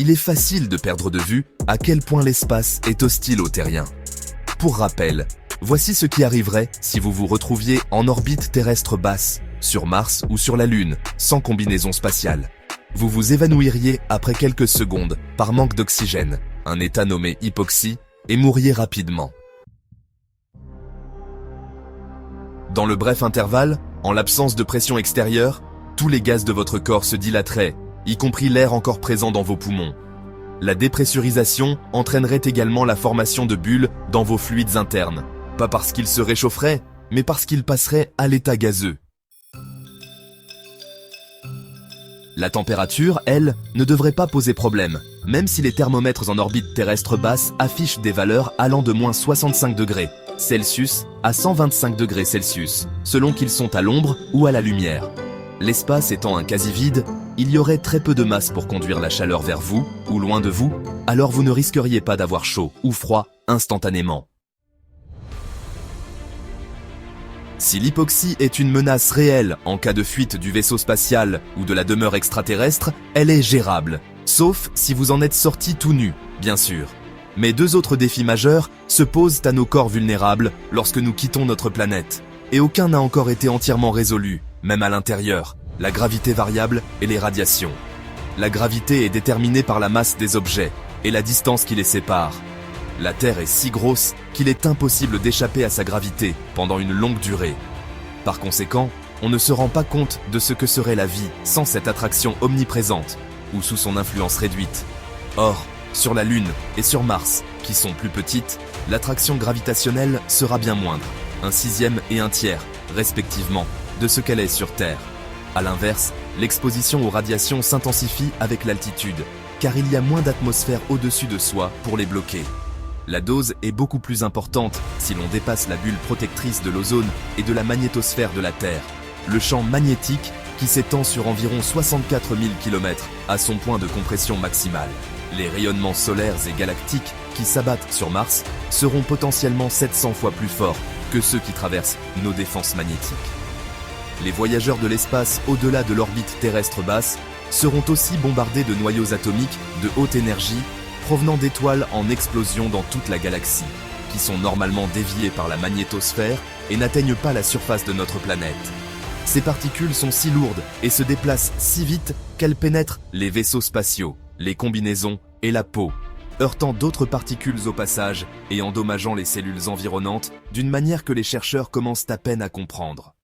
il est facile de perdre de vue à quel point l'espace est hostile aux terriens. Pour rappel, voici ce qui arriverait si vous vous retrouviez en orbite terrestre basse, sur Mars ou sur la Lune, sans combinaison spatiale. Vous vous évanouiriez après quelques secondes par manque d'oxygène, un état nommé hypoxie, et mourriez rapidement. Dans le bref intervalle, en l'absence de pression extérieure, tous les gaz de votre corps se dilateraient, y compris l'air encore présent dans vos poumons. La dépressurisation entraînerait également la formation de bulles dans vos fluides internes, pas parce qu'ils se réchaufferaient, mais parce qu'ils passeraient à l'état gazeux. La température, elle, ne devrait pas poser problème, même si les thermomètres en orbite terrestre basse affichent des valeurs allant de moins 65 degrés Celsius à 125 degrés Celsius, selon qu'ils sont à l'ombre ou à la lumière. L'espace étant un quasi-vide, il y aurait très peu de masse pour conduire la chaleur vers vous ou loin de vous, alors vous ne risqueriez pas d'avoir chaud ou froid instantanément. Si l'hypoxie est une menace réelle en cas de fuite du vaisseau spatial ou de la demeure extraterrestre, elle est gérable, sauf si vous en êtes sorti tout nu, bien sûr. Mais deux autres défis majeurs se posent à nos corps vulnérables lorsque nous quittons notre planète, et aucun n'a encore été entièrement résolu, même à l'intérieur, la gravité variable et les radiations. La gravité est déterminée par la masse des objets et la distance qui les sépare. La Terre est si grosse qu'il est impossible d'échapper à sa gravité pendant une longue durée. Par conséquent, on ne se rend pas compte de ce que serait la vie sans cette attraction omniprésente ou sous son influence réduite. Or, sur la Lune et sur Mars, qui sont plus petites, l'attraction gravitationnelle sera bien moindre, 1/6 et 1/3, respectivement, de ce qu'elle est sur Terre. A l'inverse, l'exposition aux radiations s'intensifie avec l'altitude, car il y a moins d'atmosphère au-dessus de soi pour les bloquer. La dose est beaucoup plus importante si l'on dépasse la bulle protectrice de l'ozone et de la magnétosphère de la Terre. Le champ magnétique, qui s'étend sur environ 64 000 km, a son point de compression maximale. Les rayonnements solaires et galactiques qui s'abattent sur Mars seront potentiellement 700 fois plus forts que ceux qui traversent nos défenses magnétiques. Les voyageurs de l'espace au-delà de l'orbite terrestre basse seront aussi bombardés de noyaux atomiques de haute énergie provenant d'étoiles en explosion dans toute la galaxie, qui sont normalement déviées par la magnétosphère et n'atteignent pas la surface de notre planète. Ces particules sont si lourdes et se déplacent si vite qu'elles pénètrent les vaisseaux spatiaux, les combinaisons et la peau, heurtant d'autres particules au passage et endommageant les cellules environnantes d'une manière que les chercheurs commencent à peine à comprendre.